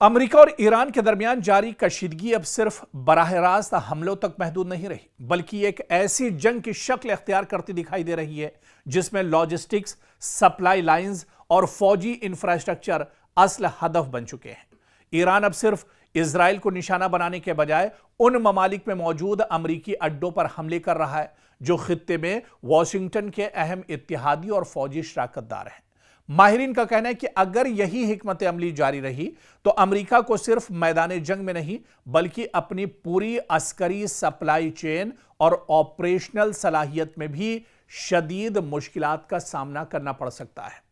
America और Iran के दरमियान जारी कशीदगी अब सिर्फ बराह रास्त हमलों तक महदूद नहीं रही, बल्कि एक ऐसी जंग की शक्ल इख्तियार करती दिखाई दे रही है जिसमें लॉजिस्टिक्स, सप्लाई लाइंस और फौजी इंफ्रास्ट्रक्चर असल हदफ बन चुके हैं। ईरान अब सिर्फ इजराइल को निशाना बनाने के बजाय उन ममालिक में मौजूद अमरीकी अड्डों पर हमले कर रहा है जो खित्ते में वॉशिंगटन के अहम इत्तेहादी और फौजी शराकतदार हैं। माहिरीन का कहना है कि अगर यही हिकमत अमली जारी रही तो अमेरिका को सिर्फ मैदान जंग में नहीं बल्कि अपनी पूरी अस्करी सप्लाई चेन और ऑपरेशनल सलाहियत में भी शदीद मुश्किलात का सामना करना पड़ सकता है।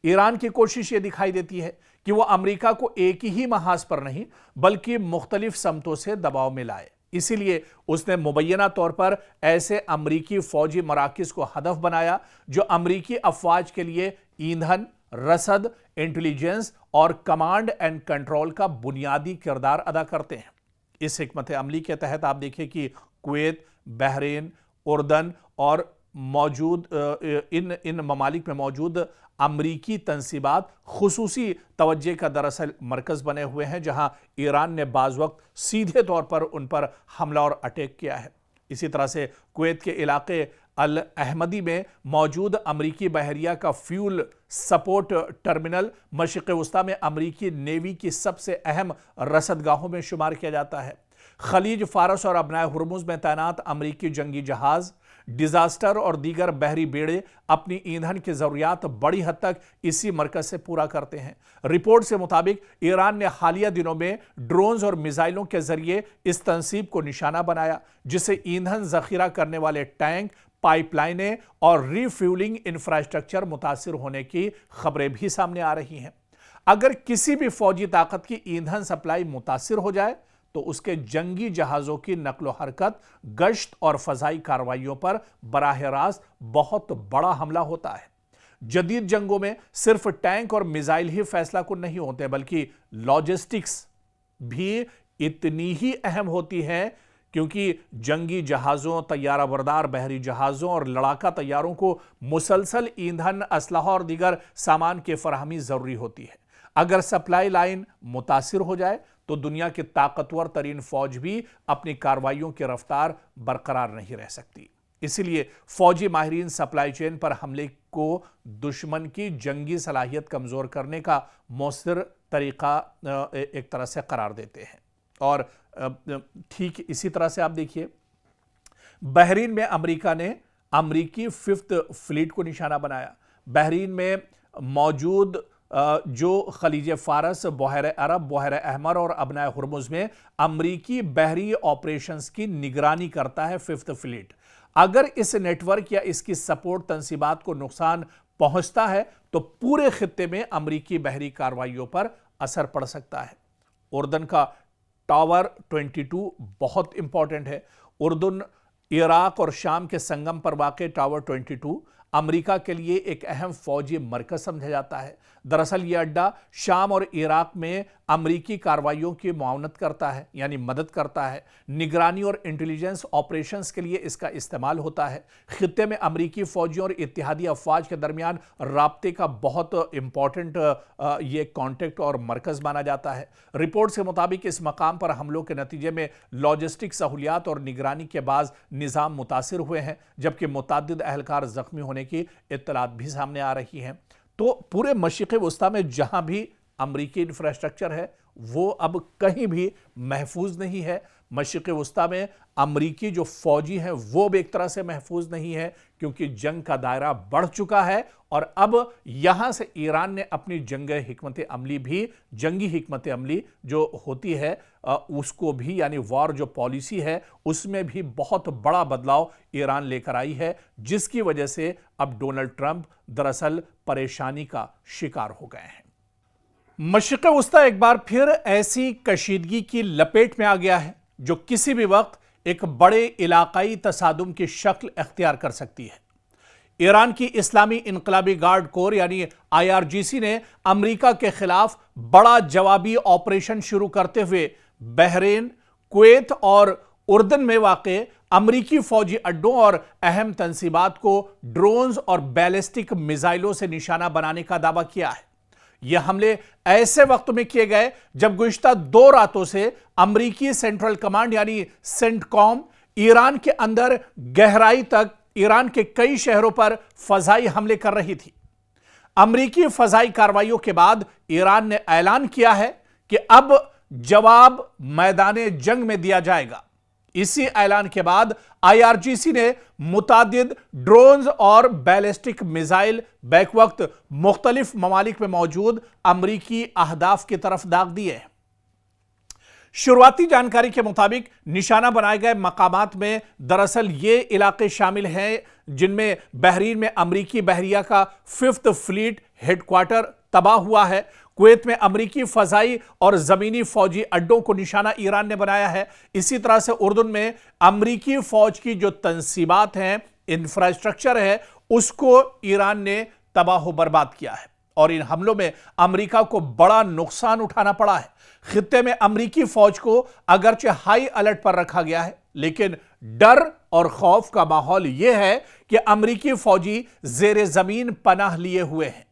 ईरान की कोशिश यह दिखाई देती है कि वह अमेरिका को एक ही महाज पर नहीं बल्कि मुख्तलिफ समतों से दबाव में लाए। इसीलिए उसने मुबैना तौर पर ऐसे अमरीकी फौजी मराकिज को हदफ बनाया जो अमरीकी अफवाज के लिए ईंधन, रसद, इंटेलिजेंस और कमांड एंड कंट्रोल का बुनियादी किरदार अदा करते हैं। इस हिकमत अमली के तहत आप देखिए कि कुवैत, बहरीन, उर्दन और इन ममालिक में मौजूद अमरीकी तंसीबात खुसूसी तवज्जे का दरअसल मरकज बने हुए हैं, जहां ईरान ने बाज़ वक्त सीधे तौर पर उन पर हमला और अटैक किया है। इसी तरह से कुवैत के इलाके अल अहमदी में मौजूद अमरीकी बहरिया का फ्यूल सपोर्ट टर्मिनल मशरिक़ वस्ता में अमरीकी नेवी की सबसे अहम रसदगाहों में शुमार किया जाता है। खलीज फारस और अबनाए हुर्मुज़ में तैनात अमरीकी जंगी जहाज, डिजास्टर और दीगर बहरी बेड़े अपनी ईंधन की जरूरियात बड़ी हद तक इसी मरकज से पूरा करते हैं। रिपोर्ट से मुताबिक ईरान ने हालिया दिनों में ड्रोन्स और मिसाइलों के जरिए इस तंसीब को निशाना बनाया, जिससे ईंधन जखीरा करने वाले टैंक, पाइपलाइनें और रिफ्यूलिंग इंफ्रास्ट्रक्चर मुतासिर होने की खबरें भी सामने आ रही हैं। अगर किसी भी फौजी ताकत की ईंधन सप्लाई मुतासिर हो जाए तो उसके जंगी जहाजों की नकलो हरकत, गश्त और फजाई कार्रवाइयों पर बराह रास्त बहुत बड़ा हमला होता है। जदीद जंगों में सिर्फ टैंक और मिसाइल ही फैसला कुन नहीं होते बल्कि लॉजिस्टिक्स भी इतनी ही अहम होती है, क्योंकि जंगी जहाज़ों, तैयारा बरदार बहरी जहाज़ों और लड़ाका तैयारों को मुसलसल ईंधन, असलहा और दीगर सामान की फराहमी ज़रूरी होती है। अगर सप्लाई लाइन मुतासिर हो जाए तो दुनिया की ताकतवर तरीन फौज भी अपनी कार्रवाइयों की रफ्तार बरकरार नहीं रह सकती। इसीलिए फौजी माहिरीन सप्लाई चेन पर हमले को दुश्मन की जंगी सलाहियत कमज़ोर करने का मौसर तरीका एक तरह से करार देते हैं। और ठीक इसी तरह से आप देखिए, बहरीन में अमेरिका ने अमरीकी 5th फ्लीट को निशाना बनाया। बहरीन में मौजूद जो खलीज फारस, बहर अरब, बहर अहमर और अबनाए हुर्मुज़ में अमरीकी बहरी ऑपरेशंस की निगरानी करता है 5th फ्लीट। अगर इस नेटवर्क या इसकी सपोर्ट तंसीबात को नुकसान पहुंचता है तो पूरे खित्ते में अमरीकी बहरी कार्रवाइयों पर असर पड़ सकता है। उर्दन का टावर 22 बहुत इंपॉर्टेंट है। उर्दन, इराक और शाम के संगम पर वाक़ टावर 22 अमेरिका के लिए एक अहम फौजी मरकज समझा जाता है। दरअसल यह अड्डा शाम और इराक में अमरीकी कार्रवाइयों की मुआवनत करता है, यानी मदद करता है। निगरानी और इंटेलिजेंस ऑपरेशंस के लिए इसका इस्तेमाल होता है। खित्ते में अमरीकी फौजियों और इत्तेहादी अफवाज के दरमियान राब्ते का बहुत इंपॉर्टेंट ये कॉन्टेक्ट और मरकज माना जाता है। रिपोर्ट के मुताबिक इस मकाम पर हमलों के नतीजे में लॉजिस्टिक सहूलियात और निगरानी के बाद निज़ाम मुतासिर हुए हैं, जबकि मुतअद्दिद अहलकार जख्मी होने की इत्तलात भी सामने आ रही हैं। तो पूरे मशरिक़ वस्ता में जहां भी अमरीकी इंफ्रास्ट्रक्चर है वो अब कहीं भी महफूज नहीं है। मशरिक़ वस्ता में अमरीकी जो फौजी हैं वो भी एक तरह से महफूज नहीं है, क्योंकि जंग का दायरा बढ़ चुका है और अब यहां से ईरान ने अपनी जंगी हिकमत अमली जो होती है उसको भी, यानी वॉर जो पॉलिसी है उसमें भी बहुत बड़ा बदलाव ईरान लेकर आई है, जिसकी वजह से अब डोनाल्ड ट्रंप दरअसल परेशानी का शिकार हो गए हैं। मशरिक़ वस्ता एक बार फिर ऐसी कशीदगी की लपेट में आ गया है जो किसी भी वक्त एक बड़े इलाकाई तसादुम की शक्ल अख्तियार कर सकती है। ईरान की इस्लामी इनकलाबी गार्ड कोर यानी IRGC ने अमेरिका के खिलाफ बड़ा जवाबी ऑपरेशन शुरू करते हुए बहरीन, कुवैत और उर्दन में वाक़े अमरीकी फौजी अड्डों और अहम तंसीबात को ड्रोन्स और बैलिस्टिक मिसाइलों से निशाना बनाने का दावा किया है। ये हमले ऐसे वक्त में किए गए जब गुज़िश्ता 2 रातों से अमरीकी सेंट्रल कमांड यानी सेंटकॉम ईरान के अंदर गहराई तक ईरान के कई शहरों पर फजाई हमले कर रही थी। अमरीकी फजाई कार्रवाइयों के बाद ईरान ने ऐलान किया है कि अब जवाब मैदाने जंग में दिया जाएगा। इसी ऐलान के बाद IRGC ने मुतादिद ड्रोन्स और बैलिस्टिक मिसाइल बैक वक्त मुख्तलिफ ममालिक में मौजूद अमरीकी अहदाफ की तरफ दाग दिए हैं। शुरुआती जानकारी के मुताबिक निशाना बनाए गए मकामात में दरअसल ये इलाके शामिल हैं जिनमें बहरीन में अमरीकी बहरिया का 5th फ्लीट हेडक्वार्टर तबाह हुआ है। कुवैत में अमरीकी फजाई और जमीनी फौजी अड्डों को निशाना ईरान ने बनाया है। इसी तरह से उर्दुन में अमरीकी फौज की जो तंसीबात हैं, इंफ्रास्ट्रक्चर है, उसको ईरान ने तबाह बर्बाद किया है और इन हमलों में अमरीका को बड़ा नुकसान उठाना पड़ा है। खित्ते में अमरीकी फौज को अगरचे हाई अलर्ट पर रखा गया है, लेकिन डर और खौफ का माहौल यह है कि अमरीकी फौजी जेर जमीन पनाह लिए हुए हैं।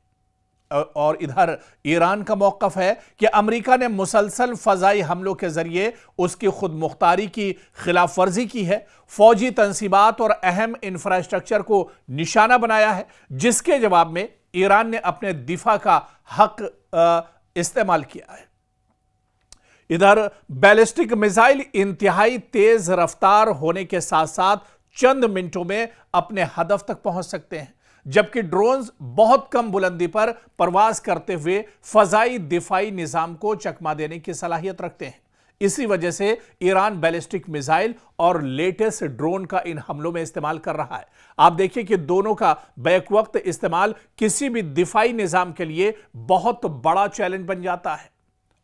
और इधर ईरान का मौकफ है कि अमेरिका ने मुसलसल फजाई हमलों के जरिए उसकी खुद मुख्तारी की खिलाफ वर्जी की है, फौजी तंसीबात और अहम इंफ्रास्ट्रक्चर को निशाना बनाया है, जिसके जवाब में ईरान ने अपने दिफा का हक इस्तेमाल किया है। इधर बैलिस्टिक मिसाइल इंतहाई तेज रफ्तार होने के साथ साथ चंद मिनटों में अपने हदफ तक पहुंच सकते हैं, जबकि ड्रोन्स बहुत कम बुलंदी पर परवाज करते हुए फजाई दिफाई निजाम को चकमा देने की सलाहियत रखते हैं। इसी वजह से ईरान बैलिस्टिक मिसाइल और लेटेस्ट ड्रोन का इन हमलों में इस्तेमाल कर रहा है। आप देखिए कि दोनों का बैक वक्त इस्तेमाल किसी भी दिफाई निजाम के लिए बहुत बड़ा चैलेंज बन जाता है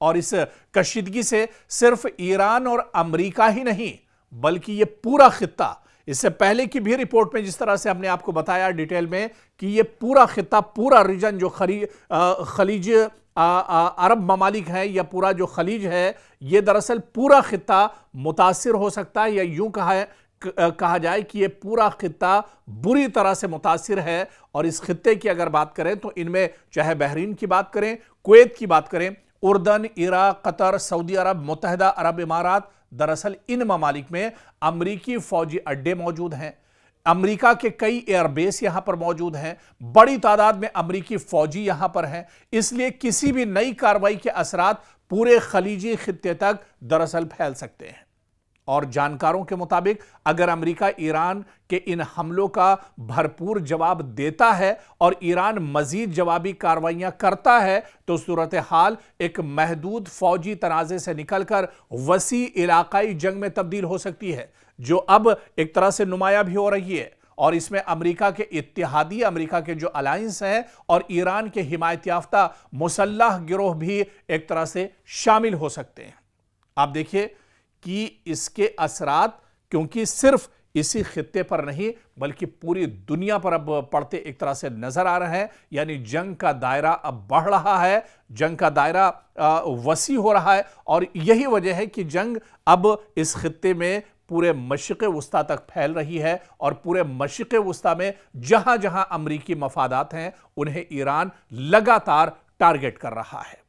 और इस कशीदगी से सिर्फ ईरान और अमेरिका ही नहीं बल्कि यह पूरा खित्ता, इससे पहले की भी रिपोर्ट में जिस तरह से हमने आपको बताया डिटेल में कि यह पूरा खित्ता, पूरा रीजन जो खलीज अरब ममालिक है या पूरा जो खलीज है, यह दरअसल पूरा खित्ता मुतासिर हो सकता है या यूं कहा जाए कि यह पूरा खित्ता बुरी तरह से मुतासिर है। और इस खित्ते की अगर बात करें तो इनमें चाहे बहरीन की बात करें, कुवैत की बात करें, उर्दन, इराक, कतर, सऊदी अरब, मुत्तहिदा अरब इमारात, दरअसल इन ममालिक में अमरीकी फौजी अड्डे मौजूद हैं। अमेरिका के कई एयरबेस यहां पर मौजूद हैं, बड़ी तादाद में अमरीकी फौजी यहां पर हैं। इसलिए किसी भी नई कार्रवाई के असरात पूरे खलीजी खित्ते तक दरअसल फैल सकते हैं। और जानकारों के मुताबिक अगर अमेरिका ईरान के इन हमलों का भरपूर जवाब देता है और ईरान मजीद जवाबी कार्रवाइयां करता है तो सूरत हाल एक महदूद फौजी तनाज़े से निकलकर वसी इलाकाई जंग में तब्दील हो सकती है, जो अब एक तरह से नुमाया भी हो रही है। और इसमें अमेरिका के इत्तेहादी, अमेरिका के जो अलायंस हैं और ईरान के हिमायत याफ्ता मुसल्लह गिरोह भी एक तरह से शामिल हो सकते हैं। आप देखिए कि इसके असरात क्योंकि सिर्फ इसी खित्ते पर नहीं बल्कि पूरी दुनिया पर अब पड़ते एक तरह से नजर आ रहे हैं, यानी जंग का दायरा अब बढ़ रहा है, जंग का दायरा वसी हो रहा है। और यही वजह है कि जंग अब इस खित्ते में पूरे मशरिक़ वस्ता तक फैल रही है और पूरे मशरिक़ वस्ता में जहां जहां अमरीकी मफादात हैं उन्हें ईरान लगातार टारगेट कर रहा है।